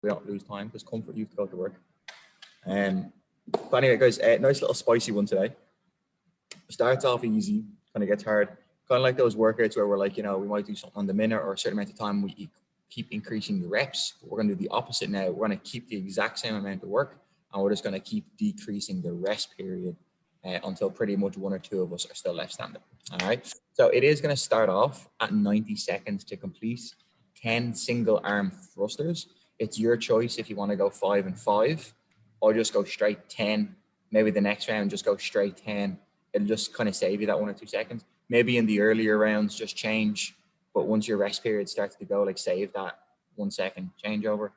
we don't lose time because comfort, you have to go to work. But anyway, guys, nice little spicy one today. Starts off easy, kind of gets hard. Kind of like those workouts where we're like, you know, we might do something on the minute or a certain amount of time. We keep increasing the reps. But we're going to do the opposite now. We're going to keep the exact same amount of work, and we're just going to keep decreasing the rest period until pretty much one or two of us are still left standing. All right. So it is going to start off at 90 seconds to complete 10 single arm thrusters. It's your choice if you want to go 5 and 5 or just go straight 10. Maybe the next round, just go straight 10. It'll just kind of save you that 1 or 2 seconds. Maybe in the earlier rounds, just change. But once your rest period starts to go, like save that 1 second changeover.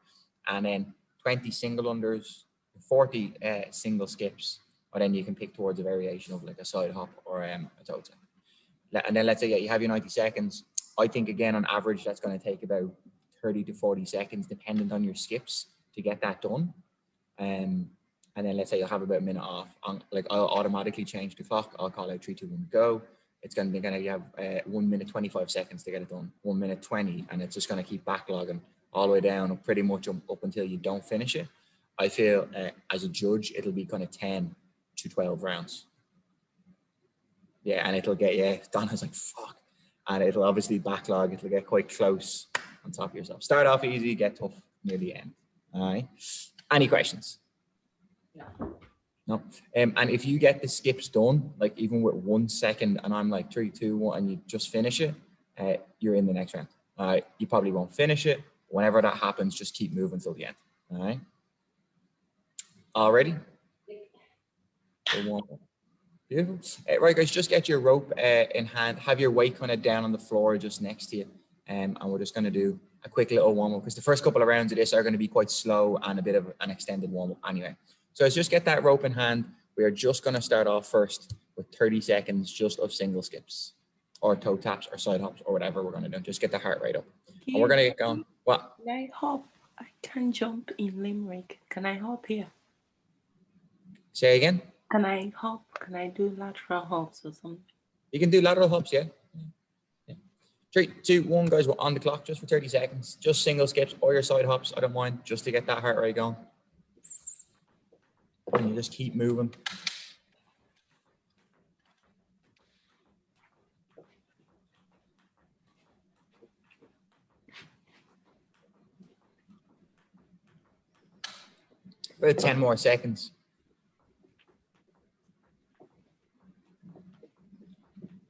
And then 20 single unders, 40 single skips. Or then you can pick towards a variation of like a side hop or a toe tap. And then let's say you have your 90 seconds. I think, again, on average, that's going to take about 30 to 40 seconds, dependent on your skips, to get that done. And then let's say you'll have about a minute off. Like I'll automatically change the clock. I'll call out 3, 2, 1, go. It's going to be you have 1 minute 25 seconds to get it done. 1 minute 20, and it's just going to keep backlogging all the way down, pretty much up until you don't finish it. I feel as a judge, it'll be kind of 10 to 12 rounds. Yeah, and it'll get Donna's like fuck, and it'll obviously backlog. It'll get quite close on top of yourself. Start off easy, get tough near the end. All right. Any questions? No. And if you get the skips done, like even with 1 second, and I'm like 3, 2, 1, and you just finish it, you're in the next round. All right. You probably won't finish it. Whenever that happens, just keep moving till the end. All right. All ready? Beautiful. Right, guys, just get your rope in hand. Have your weight kind of down on the floor just next to you. And we're just going to do a quick little warm-up because the first couple of rounds of this are going to be quite slow and a bit of an extended warm-up anyway. So let's just get that rope in hand. We are just going to start off first with 30 seconds just of single skips or toe taps or side hops or whatever we're going to do. Just get the heart rate up. And we're going to get going. What? Can I hop? I can jump in Limerick. Can I hop here? Say again? Can I hop? Can I do lateral hops or something? You can do lateral hops, yeah. 3, 2, 1, guys, we're on the clock just for 30 seconds. Just single skips or your side hops, I don't mind, just to get that heart rate going. And you just keep moving. About 10 more seconds.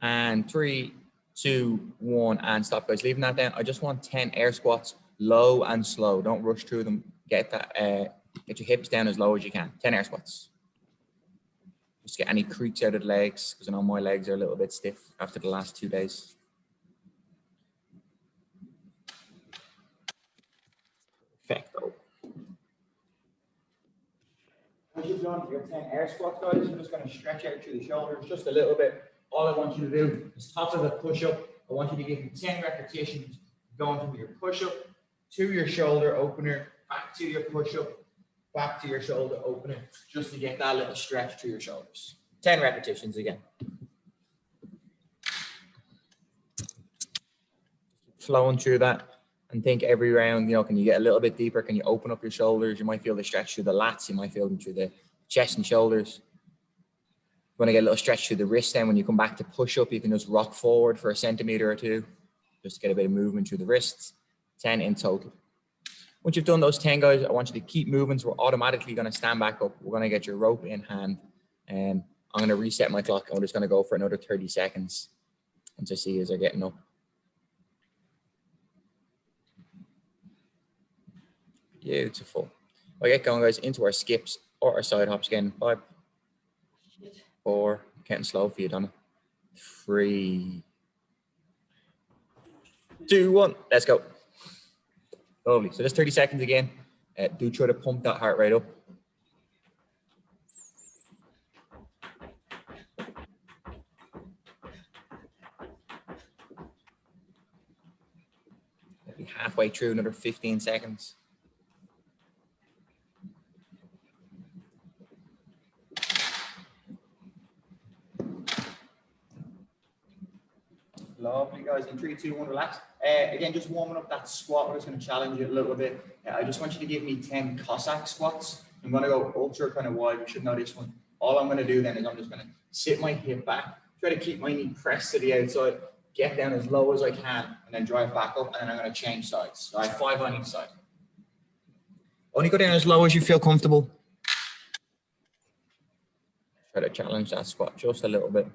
And 3, 2, 1, and stop, guys. Leaving that down. I just want 10 air squats, low and slow. Don't rush through them. Get that. Get your hips down as low as you can. 10 air squats. Just get any creaks out of the legs, because I know my legs are a little bit stiff after the last 2 days. Perfecto. Once you've done your 10 air squats, guys, you're just going to stretch out through the shoulders just a little bit. All I want you to do is top of the push-up. I want you to give me 10 repetitions going from your push-up to your shoulder opener, back to your push-up, back to your shoulder opener, just to get that little stretch through your shoulders. 10 repetitions again. Flowing through that, and think every round, you know, can you get a little bit deeper? Can you open up your shoulders? You might feel the stretch through the lats. You might feel them through the chest and shoulders. You want to get a little stretch through the wrist. Then when you come back to push up, you can just rock forward for a centimeter or two, just to get a bit of movement through the wrists. 10 in total. Once you've done those 10, guys, I want you to keep moving. So we're automatically going to stand back up. We're going to get your rope in hand. And I'm going to reset my clock. I'm just going to go for another 30 seconds once I see as they're getting up. Beautiful. We'll get going, guys, into our skips or our side hops again. 5, 4, counting slow for you, Donna. 3, 2, 1, let's go. Lovely. So just 30 seconds again. Do try to pump that heart rate up. Maybe halfway through, another 15 seconds. Lovely, guys. In 3, 2, 1, relax. Again, just warming up that squat. We're just going to challenge you a little bit. I just want you to give me 10 Cossack squats. I'm going to go ultra kind of wide. You should know this one. All I'm going to do then is I'm just going to sit my hip back, try to keep my knee pressed to the outside, get down as low as I can, and then drive back up, and then I'm going to change sides. All right, 5 on each side. Only go down as low as you feel comfortable. Try to challenge that squat just a little bit.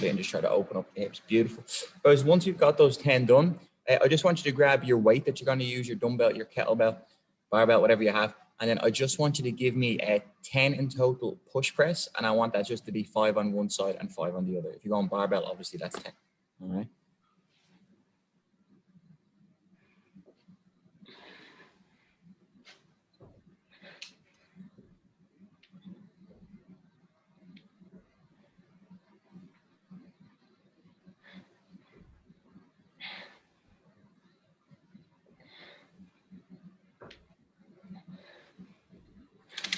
And just try to open up the hips. Beautiful. Guys, once you've got those 10 done, I just want you to grab your weight that you're going to use, your dumbbell, your kettlebell, barbell, whatever you have. And then I just want you to give me a 10 in total push press. And I want that just to be 5 on one side and 5 on the other. If you go on barbell, obviously that's 10. All right.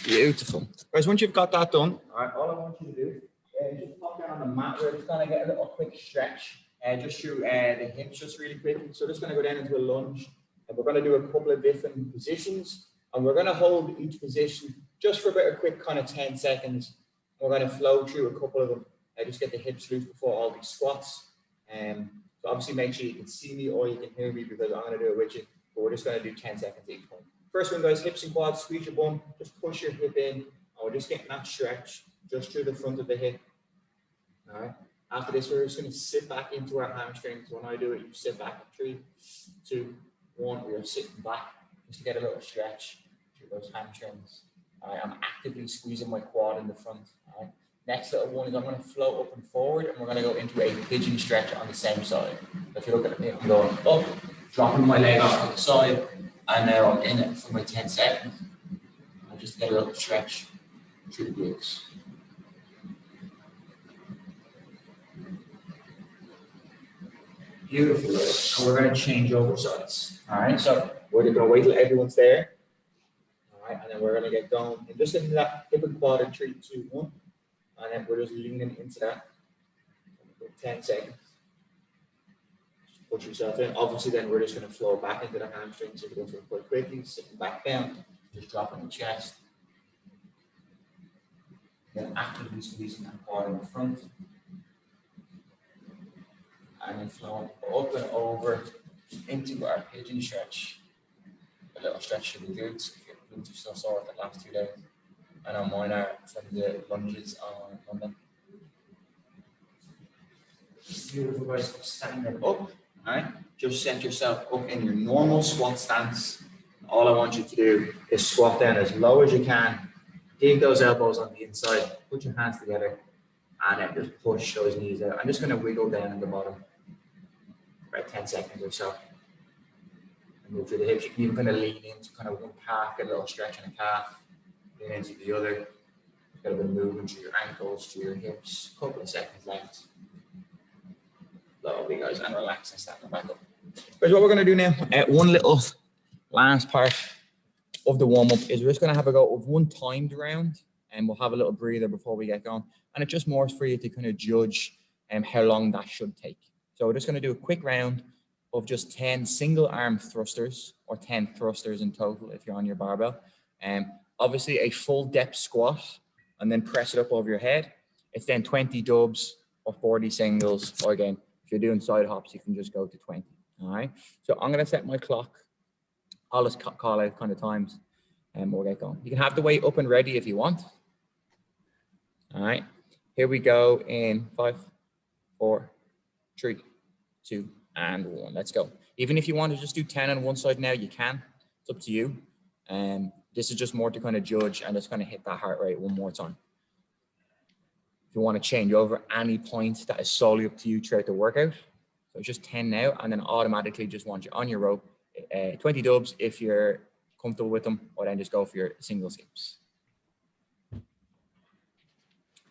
Beautiful. Guys, once you've got that done, all right, all I want you to do is just pop down on the mat. We're just going to get a little quick stretch just through the hips just really quickly. So just going to go down into a lunge. And we're going to do a couple of different positions. And we're going to hold each position just for about a quick kind of 10 seconds. We're going to flow through a couple of them. Just get the hips loose before all these squats. So obviously make sure you can see me or you can hear me because I'm going to do it with you. But we're just going to do 10 seconds each one. First one, guys, hips and quads, squeeze your bum, just push your hip in, and we're just getting that stretch just through the front of the hip. All right. After this, we're just going to sit back into our hamstrings. When I do it, you sit back. 3, 2, 1. We're sitting back just to get a little stretch through those hamstrings. All right. I'm actively squeezing my quad in the front. All right. Next little one is I'm going to float up and forward, and we're going to go into a pigeon stretch on the same side. If you look at me, I'm going up, dropping my leg off to the side. And now I'm in it for my 10 seconds. I just get a little stretch through the glutes. Beautiful. And we're going to change over sides. All right. So we're going to wait till everyone's there. All right. And then we're going to get going. And just into that hip and quad in 3, 2, 1. And then we're just leaning into that for 10 seconds. Push yourself in. Obviously, then we're just going to flow back into the hamstrings. If you go through it quite quickly, sitting back down, just dropping the chest. Then actively squeezing that quad in the front. And then flowing up and over into our pigeon stretch. A little stretch to the glutes. If your glutes are still sore the last 2 days. I know mine are from the lunges on Monday. Beautiful, guys. Standing up. All right, just set yourself up in your normal squat stance. All I want you to do is squat down as low as you can. Dig those elbows on the inside. Put your hands together, and then just push those knees out. I'm just going to wiggle down in the bottom, about 10 seconds or so. And move through the hips. You can even kind of lean into kind of one calf, get a little stretch in the calf, lean into the other. Get a bit of movement through your ankles, through your hips. A couple of seconds left. Lovely, guys, and relax and stand back up. Guys, what we're going to do now, one little last part of the warm-up is we're just going to have a go of one timed round, and we'll have a little breather before we get going. And it's just more for you to kind of judge how long that should take. So we're just going to do a quick round of just 10 single arm thrusters, or 10 thrusters in total if you're on your barbell. Obviously a full depth squat, and then press it up over your head. It's then 20 dubs or 40 singles, or again, if you're doing side hops, you can just go to 20. All right. So I'm going to set my clock. I'll just call out kind of times, and we'll get going. You can have the weight up and ready if you want. All right. Here we go in 5, 4, 3, 2, and 1. Let's go. Even if you want to just do 10 on one side now, you can. It's up to you. This is just more to kind of judge and just kind of hit that heart rate one more time. If you want to change over any point, that is solely up to you throughout the workout. So it's just 10 now, and then automatically just want you on your rope. 20 dubs if you're comfortable with them, or then just go for your single skips. So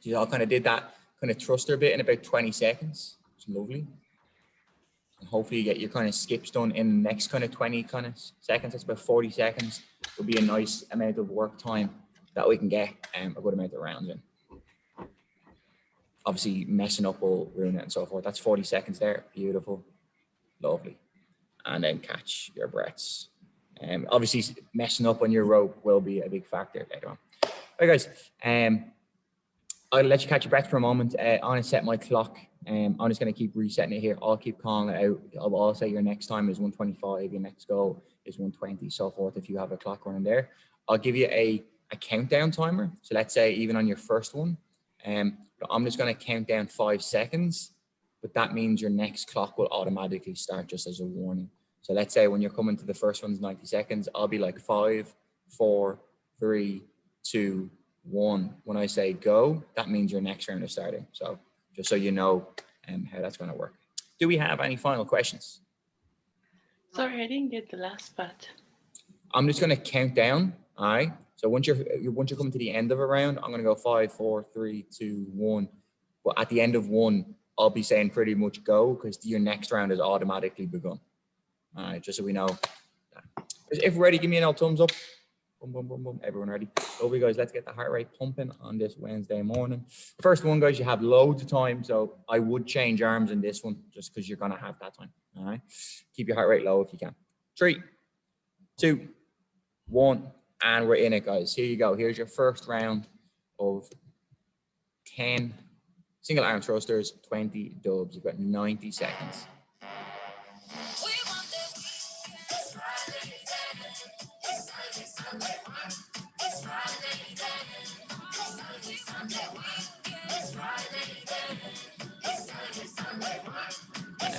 you all kind of did that kind of thruster bit in about 20 seconds. It's lovely. Hopefully you get your kind of skips done in the next kind of 20 kind of seconds. That's about 40 seconds. Will be a nice amount of work time that we can get a good amount of rounds in. Obviously messing up will ruin it and so forth. That's 40 seconds there. Beautiful. Lovely. And then catch your breaths. Obviously messing up on your rope will be a big factor later on. All right, guys. I'll let you catch your breath for a moment. I'm going to set my clock. I'm just going to keep resetting it here. I'll keep calling it out. I'll say your next time is 125, your next goal is 120, so forth, if you have a clock running there. I'll give you a countdown timer. So let's say even on your first one, I'm just going to count down 5 seconds, but that means your next clock will automatically start just as a warning. So let's say when you're coming to the first one's 90 seconds, I'll be like 5, 4, 3, 2, 1. When I say go, that means your next round is starting. So just so you know how that's going to work. Do we have any final questions? Sorry, I didn't get the last part. I'm just going to count down. All right. So once you're coming to the end of a round, I'm going to go 5, 4, 3, 2, 1. But at the end of one, I'll be saying pretty much go because your next round is automatically begun. All right. Just so we know. If we're ready, give me an old thumbs up. Boom, boom, boom, boom. Everyone ready? Over, guys. Let's get the heart rate pumping on this Wednesday morning. First one, guys, you have loads of time. So I would change arms in this one just because you're going to have that time. All right. Keep your heart rate low if you can. 3, 2, 1. And we're in it, guys. Here you go. Here's your first round of 10 single arm thrusters, 20 dubs. You've got 90 seconds.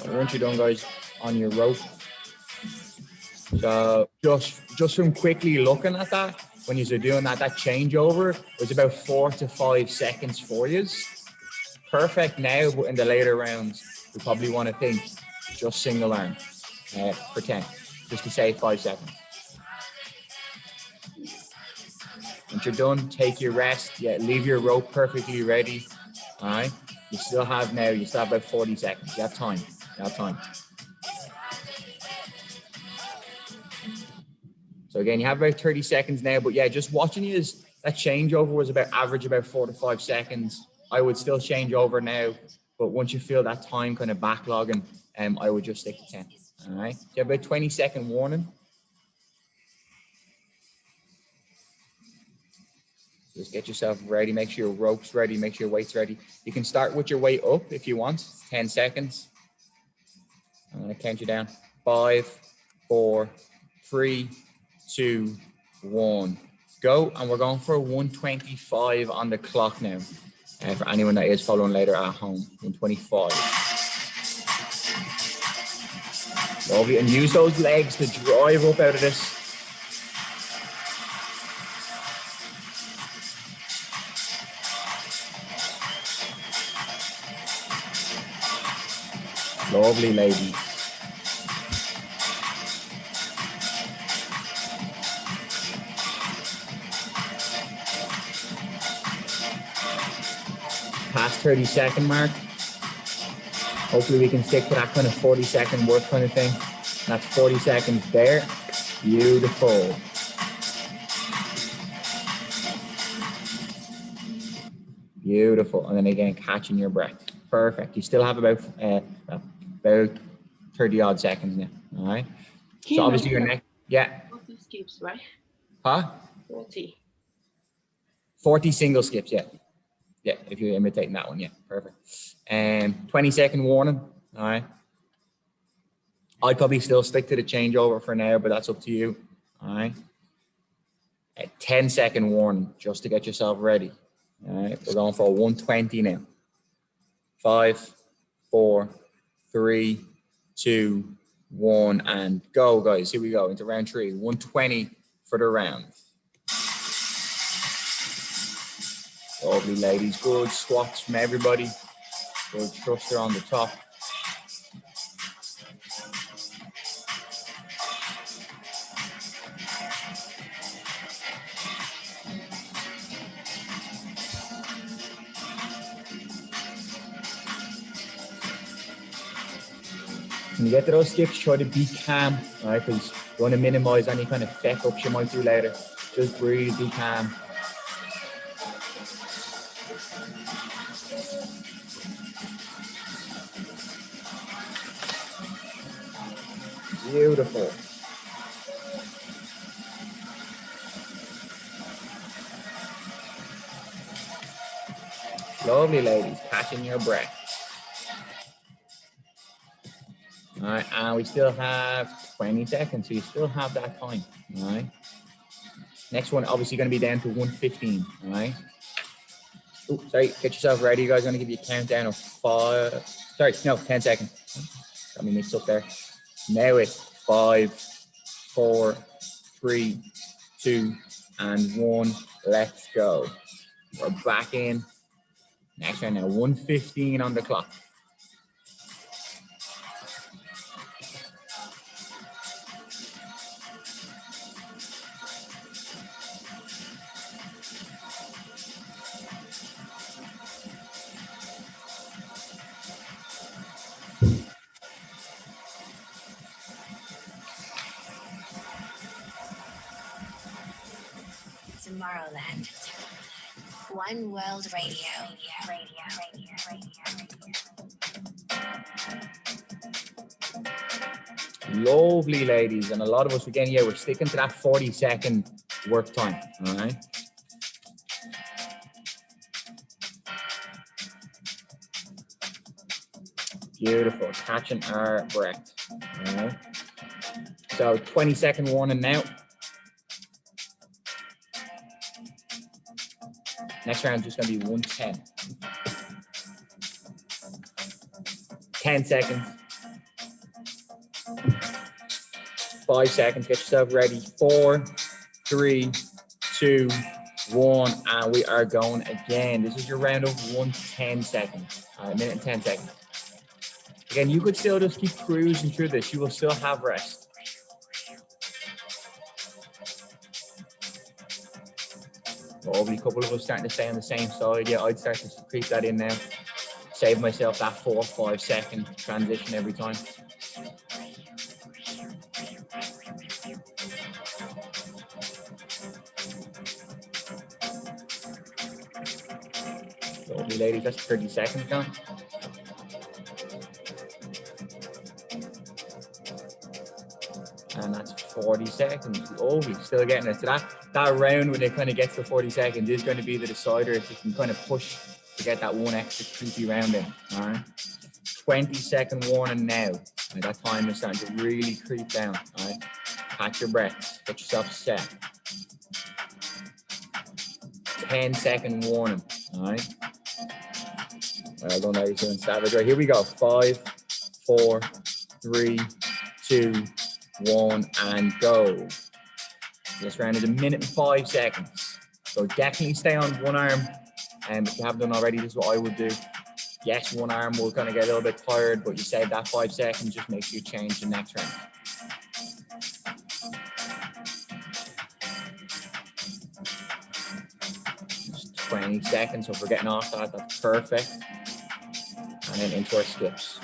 And once you're done, guys, on your rope. So just from quickly looking at that, when you're doing that changeover was about 4 to 5 seconds for you. Perfect now, but in the later rounds, we probably want to think just single arm for 10, just to save 5 seconds. Once you're done, take your rest. Yeah, leave your rope perfectly ready. All right. You still have about 40 seconds. You have time. So again, you have about 30 seconds now, but yeah, just watching you is that changeover was average about 4 to 5 seconds. I would still change over now, but once you feel that time kind of backlogging, I would just stick to 10. All right. So you have about 20-second warning. Just get yourself ready. Make sure your rope's ready. Make sure your weight's ready. You can start with your weight up if you want. 10 seconds. I'm going to count you down. 5, 4, 3, 2, 1. Go. And we're going for 125 on the clock now. For anyone that is following later at home, 125. Lovely. And use those legs to drive up out of this. Lovely, ladies. Past 30-second mark. Hopefully we can stick to that kind of 40-second work kind of thing. That's 40 seconds there. Beautiful. Beautiful. And then again, catching your breath. Perfect. You still have about 30 odd seconds now. All right. So obviously your next, yeah. 40 skips, right? Huh? 40 single skips, yeah. Yeah, if you're imitating that one, yeah, perfect. 20-second warning, all right. I'd probably still stick to the changeover for now, but that's up to you, all right. 10-second warning, just to get yourself ready. All right, we're going for 120 now. 5, 4, 3, 2, 1, and go, guys. Here we go into round 3. 120 for the round. Lovely, ladies. Good squats from everybody. Good thruster on the top. When you get to those skips, try to be calm, all right? Because you want to minimize any kind of feck ups you might do later. Just breathe, be calm. Beautiful. Lovely, ladies, catching your breath. All right, and we still have 20 seconds, so you still have that time, all right? Next one, obviously going to be down to 115, all right? Oh, sorry, get yourself ready. You guys are going to give you a countdown of 10 seconds. Got me mixed up there. Now it's 5, 4, 3, 2, and 1. Let's go. We're back in. Next round now, 115 on the clock. Tomorrowland. One World Radio. Lovely, ladies. And a lot of us, again, yeah, we're sticking to that 40-second work time, all right? Beautiful, catching our breath, all right? So 20-second warning now. Next round is just going to be 110. 10 seconds. 5 seconds. Get yourself ready. 4, 3, 2, 1. And we are going again. This is your round of 110 seconds. All right, minute and 10 seconds. Again, you could still just keep cruising through this. You will still have rest. Probably a couple of us starting to stay on the same side. Yeah, I'd start to creep that in now. Save myself that 4 or 5 second transition every time. Lovely, ladies. That's 30 seconds gone. And that's 40 seconds. Lovely, still getting it. So that round when it kind of gets to 40 seconds is going to be the decider if you can kind of push to get that one extra creepy round in. All right. 20-second warning now. Right, that time is starting to really creep down. All right. Catch your breath. Get yourself set. 10-second warning. All right. Well done, ladies. Doing savage. Right, here we go. 5, 4, 3, 2, 1, and go. This round is 1 minute and 5 seconds. So definitely stay on one arm. And if you haven't done already, this is what I would do. Yes, one arm will kind of get a little bit tired, but you save that 5 seconds, just make sure you change the next round. Just 20 seconds, so if we're getting off that, that's perfect. And then into our skips.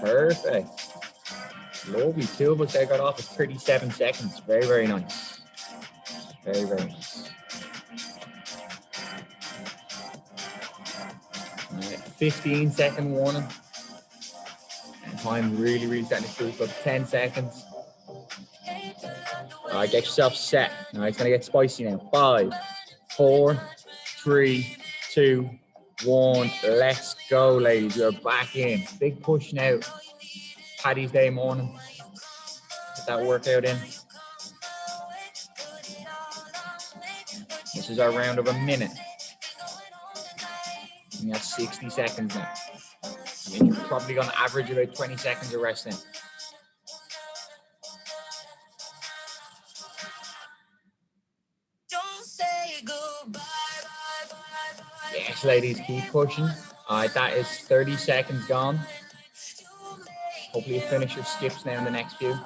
Perfect. Lovely. 2 of us there got off at 37 seconds. Very, very nice. Very, very nice. All right, 15-second warning. And time really, really starting to creep up. 10 seconds. All right, get yourself set. All right, it's going to get spicy now. 5, 4, 3, 2, 1. Let's go, ladies. We're back in. Big push now. Paddy's Day morning. Get that workout in. This is our round of 1 minute. And you have 60 seconds now. And you're probably going to average about 20 seconds of resting. Yes, ladies, keep pushing. All right, that is 30 seconds gone. Hopefully you finish your skips now in the next few.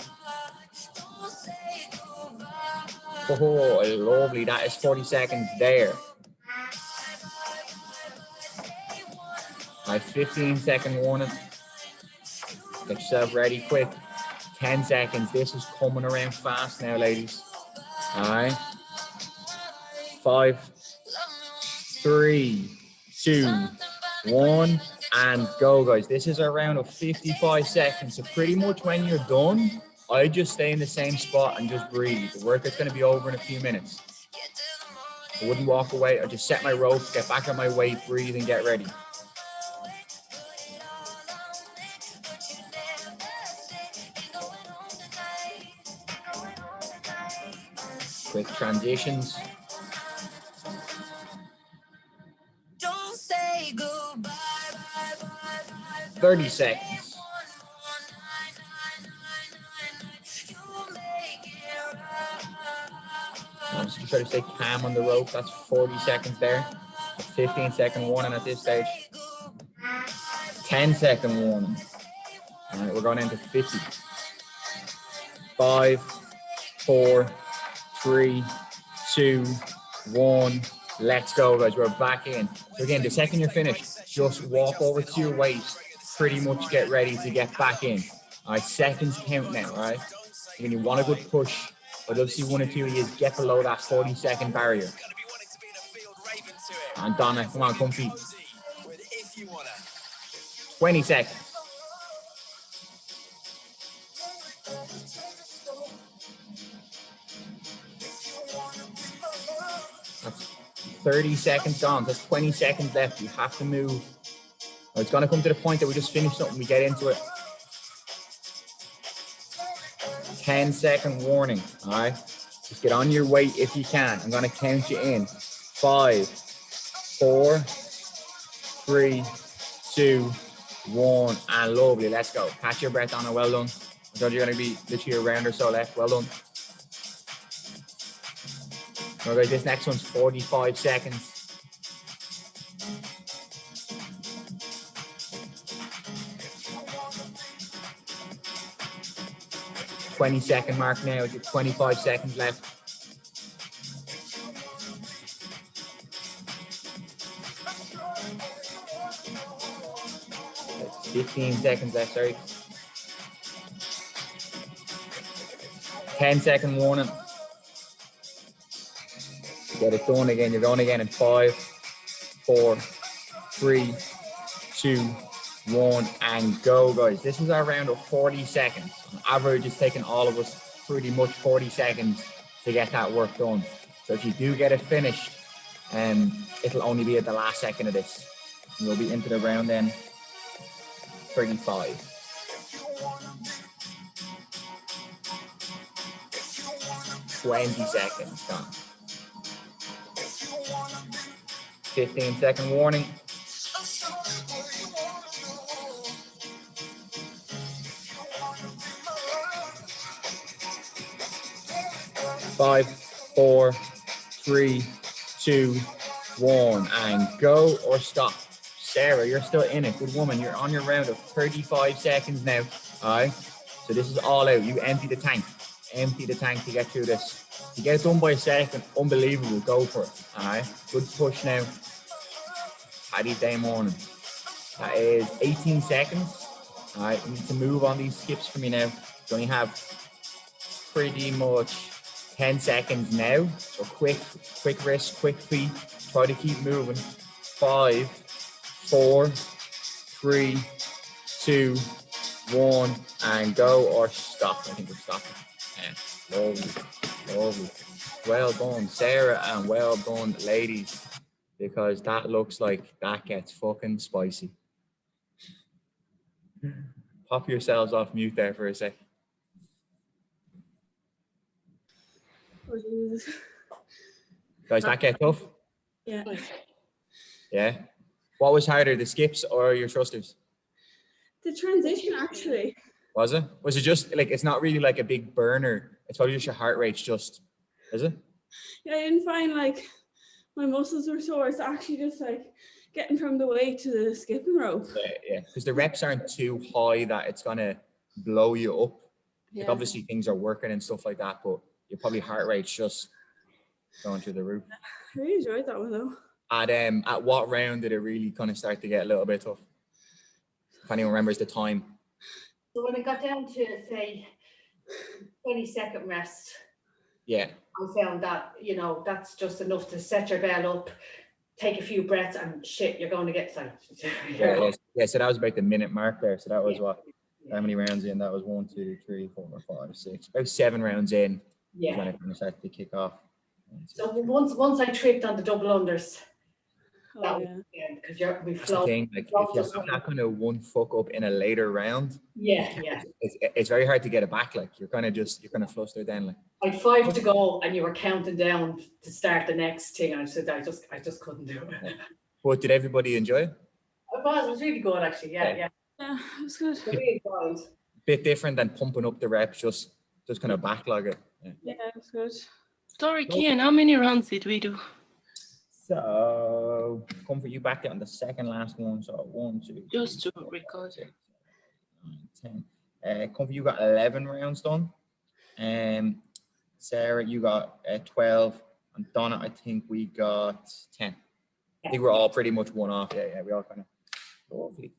Oh, lovely. That is 40 seconds there. My 15-second warning. Get yourself ready quick. 10 seconds. This is coming around fast now, ladies. All right. 5, 3, 2, 1, and go, guys. This is a round of 55 seconds. So pretty much when you're done, I just stay in the same spot and just breathe. The workout's going to be over in a few minutes. I wouldn't walk away. I just set my rope, get back on my weight, breathe, and get ready. Quick transitions. 30 seconds. I'm just trying to stay calm on the rope. That's 40 seconds there. 15-second warning at this stage. 10-second warning. All right, we're going into 50. 5, 4, 3, 2, 1. Let's go, guys. We're back in. So again, the second you're finished, just walk over to your weight. Pretty much get ready to get back in. All right, seconds count now, all right? Again, you want a good push. I'd love to see one or two of you get below that 40-second barrier. And Donna, come on, comfy. 20 seconds. That's 30 seconds gone. That's 20 seconds left. You have to move. Well, it's going to come to the point that we just finish something. We get into it. 10-second warning. All right. Just get on your weight if you can. I'm going to count you in. 5, 4, 3, 2, 1, and lovely. Let's go. Catch your breath on it. Well done. I thought you're going to be literally a round or so left. Well done. All right, this next one's 45 seconds. Second mark now. It's 25 seconds left. 15 seconds left, sorry. 10-second warning. Get it done again. You're going again in 5, 4, 3, 2, 1, and go, guys. This is our round of 40 seconds. On average, it's taking all of us pretty much 40 seconds to get that work done. So if you do get it finished, it'll only be at the last second of this. You'll be into the round then 35. Seconds gone. 15-second warning. 5, 4, 3, 2, 1, and go or stop. Sarah, you're still in it. Good woman. You're on your round of 35 seconds now. All right. So this is all out. You empty the tank. Empty the tank to get through this. You get it done by a second. Unbelievable. Go for it. All right. Good push now. Paddy's Day morning. That is 18 seconds. All right. You need to move on these skips for me now. You only have pretty much 10 seconds now. So quick wrist, quick feet. Try to keep moving. 5, 4, 3, 2, 1, and go or stop. I think we're stopping. Yeah, lovely. Well done, Sarah, and well done, ladies, because that looks like that gets fucking spicy. Pop yourselves off mute there for a sec. Oh, Jesus. Guys, that get tough? Yeah. Yeah. What was harder, the skips or your thrusters? The transition, actually. Was it? Was it just like, it's not really like a big burner. It's probably just your heart rate's just, is it? Yeah, I didn't find like my muscles were sore. It's actually just like getting from the weight to the skipping rope. Yeah. Because the reps aren't too high that it's going to blow you up. Yeah. Like obviously things are working and stuff like that, but your probably heart rate's just going through the roof. I really enjoyed that one though. At what round did it really kind of start to get a little bit tough? If anyone remembers the time. So when it got down to say 20-second rest, Yeah. I found that, you know, that's just enough to set your bell up, take a few breaths, and shit, you're going to get sight. Yeah, so that was about the minute mark there. So that was Yeah. what? How many rounds in? That was 1, 2, 3, 4, 5, 6. About 7 rounds in. Yeah. When it kind of started to kick off. So once I tripped on the double unders, that Oh, was yeah. because we've That's the thing, like if you have that kind of one fuck up in a later round, yeah. it's very hard to get it back. Like you're kind of flustered then. Like Like 5 to go, and you were counting down to start the next thing. And I said, I just couldn't do it. But did everybody enjoy it? It was really good, actually. Yeah. Yeah, it was good. Really good. Bit different than pumping up the reps, just kind of backlog it. Yeah. Yeah, it was good. Sorry, Kian, how many rounds did we do? So come for you back on the second last one. So 1, 2, 3, Just to 4, 5, record. 6, 7, 8, 9, 10. Come for you got 11 rounds done. Sarah, you got 12, and Donna, I think we got 10. I think we're all pretty much one off. Yeah, we all kind of lovely.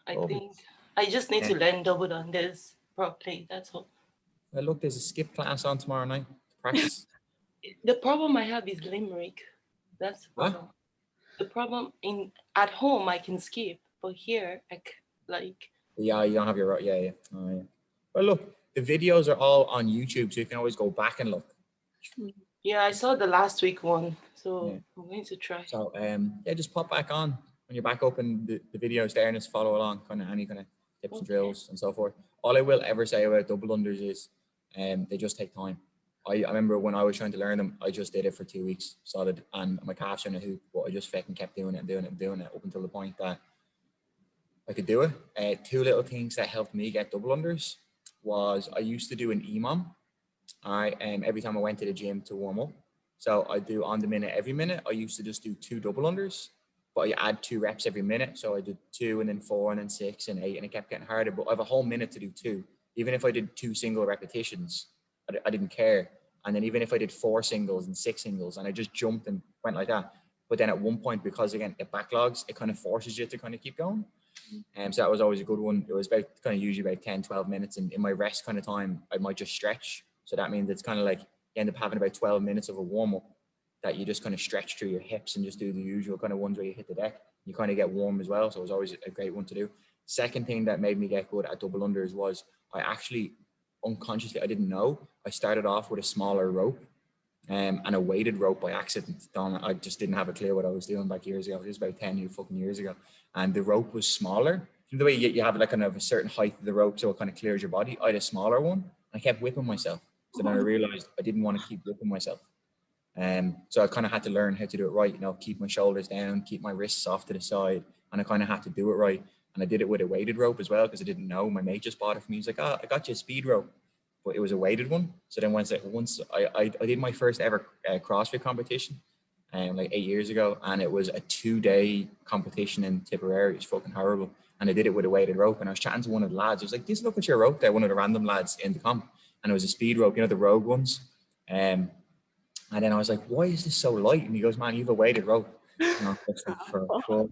I Lovely. think I just need to learn double unders properly. That's all. Well, look, there's a skip class on tomorrow night to practice. The problem I have is limerick. That's the What? problem. The problem at home I can skip, but here Yeah, you don't have your right. Yeah. Oh, yeah. Well, look, the videos are all on YouTube, so you can always go back and look. yeah, I saw the last week one, so Yeah. I'm going to try. So, just pop back on when you're back up in the videos there and just follow along, kind of any kind of tips and drills and so forth. All I will ever say about double unders is, they just take time. I remember when I was trying to learn them, I just did it for 2 weeks solid, and my calves are in a hoop, but I just fucking kept doing it up until the point that I could do it. 2 little things that helped me get double unders was I used to do an EMOM. Every time I went to the gym to warm up. So I do on the minute every minute. I used to just do 2 double unders, but I add 2 reps every minute. So I did 2 and then 4 and then 6 and 8, and it kept getting harder. But I have a whole minute to do 2. Even if I did 2 single repetitions, I didn't care. And then even if I did 4 singles and 6 singles, and I just jumped and went like that. But then at one point, because again, it backlogs, it kind of forces you to kind of keep going. So that was always a good one. It was about kind of usually about 10, 12 minutes. And in my rest kind of time, I might just stretch. So that means it's kind of like you end up having about 12 minutes of a warm up that you just kind of stretch through your hips and just do the usual kind of ones where you hit the deck. You kind of get warm as well. So it was always a great one to do. Second thing that made me get good at double unders was I actually unconsciously, I didn't know, I started off with a smaller rope and a weighted rope by accident. I just didn't have a clue what I was doing back years ago. It was about 10 fucking years ago. And the rope was smaller. The way you have like kind of a certain height of the rope so it kind of clears your body. I had a smaller one. I kept whipping myself. So then I realized I didn't want to keep whipping myself. So I kind of had to learn how to do it right, keep my shoulders down, keep my wrists off to the side. And I kind of had to do it right. And I did it with a weighted rope as well because I didn't know. My mate just bought it for me. He's like, I got you a speed rope. But it was a weighted one. So then once I did my first ever CrossFit competition like 8 years ago. And it was a 2-day competition in Tipperary. It was fucking horrible. And I did it with a weighted rope. And I was chatting to one of the lads. I was like, this look at your rope there, one of the random lads in the comp. And it was a speed rope, the rogue ones. And then I was like, why is this so light? And he goes, man, you have a weighted rope. And I was like, for sure.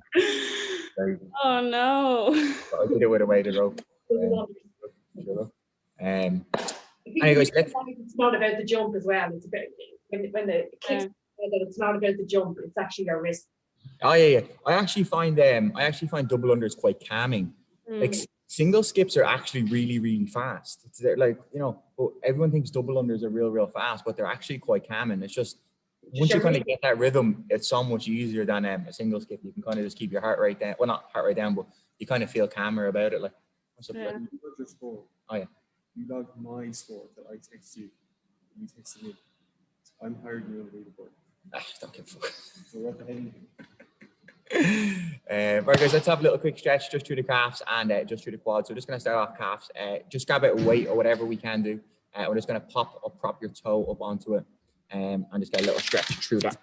Oh no. So I did it with a weighted rope. Anyways, it's not about the jump as well. It's about when the kicks that it's not about the jump, it's actually your wrist. Oh yeah. I actually find double unders quite calming. Like single skips are actually really, really fast. It's like, everyone thinks double unders are real fast, but they're actually quite calming. It's just once you kind of get that rhythm, it's so much easier than a single skip. You can kind of just keep your heart rate down. Well, not heart rate down, but you kind of feel calmer about it. Like, what's up, Fred? Your score. Oh yeah. You logged my score that I texted you. You texted me. I'm higher than you on the leaderboard. Don't give a fuck. So what the hell? Right guys, let's have a little quick stretch just through the calves and just through the quads. So we're just going to start off calves. Just grab a bit of weight or whatever we can do. We're just going to prop your toe up onto it and just get a little stretch through that.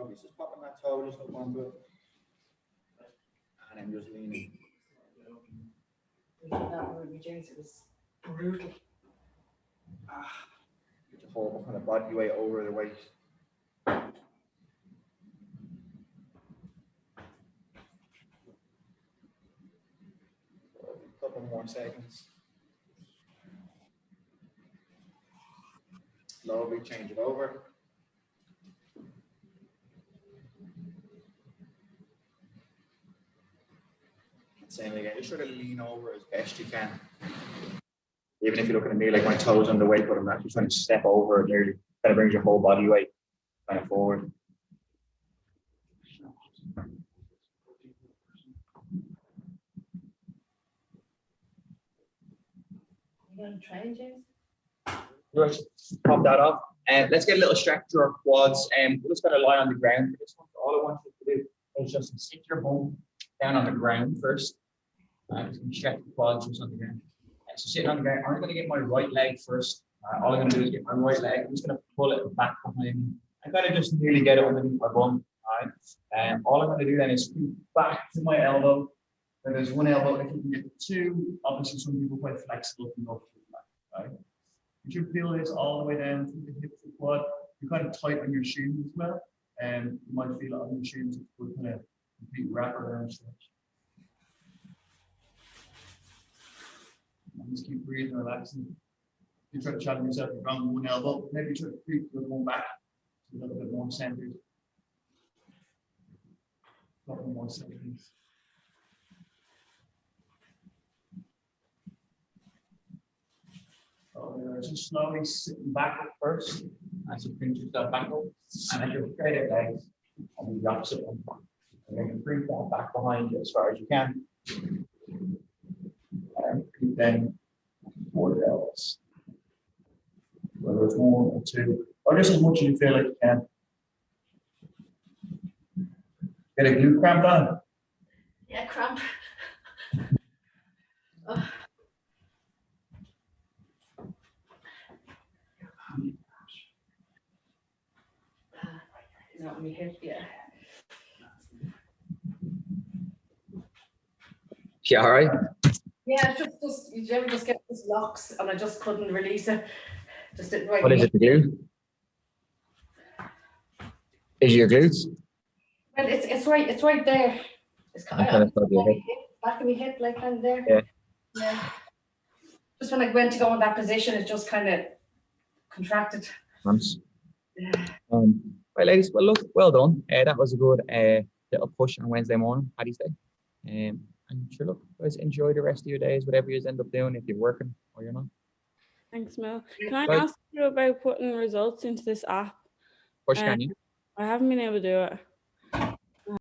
Just popping that toe just up onto it. And then just leaning. we did that with Ruby James. It was brutal. Get your whole kind of body weight over the weight. A couple more seconds. Slowly change it over. Same again, just try to lean over as best you can. Even if you're looking at me like my toes on the weight, but I'm actually trying to step over it nearly. Kind of brings your whole body weight kind of forward. You going to train, James? Right, pop that off. And let's get a little stretch to our quads. And we're just going to lie on the ground for this one. So all I want you to do is just sit your bum down on the ground first. I'm just going to stretch the quads just on the ground. So sitting on the ground, I'm going to get my right leg first. All I'm going to do is get my right leg. I'm just going to pull it back behind me. I'm going to just nearly get it underneath my bum. All right. And all I'm going to do then is scoot back to my elbow. So there's one elbow. If you can get two, obviously some people are quite flexible and go to the back. Right. You should feel this all the way down from the hip to the quad. You kind of tighten your shins as well. And you might feel it on your shins. It's kind of complete wraparound stretch. Just keep breathing, relaxing. You try to challenge yourself around one elbow. Maybe try to creep your one back a little bit more centered. A couple more seconds. So just slowly sitting back up first as you bring yourself back up, and as you're straight at legs, and do the opposite one. And then you bring that back behind you as far as you can. And then forward elbows. Whether it's one or two, or just as much as you feel like you can. Get a glute cramp on? Yeah, cramp. Oh. Not me hip, yeah. Yeah, all right. Yeah, just you ever just get these locks and I just couldn't release it. Just didn't right. What is it, the glute? Is your glutes? Well, it's right there. It's kind of back of my hip, like kind of there. Yeah. Yeah. Just when I went to go in that position, it just kind of contracted. Once. Yeah. Right, ladies. Well, look, well done. That was a good little push on Wednesday morning, Paddy's Day. And sure, look, guys, enjoy the rest of your days, whatever you end up doing, if you're working or you're not. Thanks, Mel. Can I ask you about putting results into this app? Push, can you? I haven't been able to do it.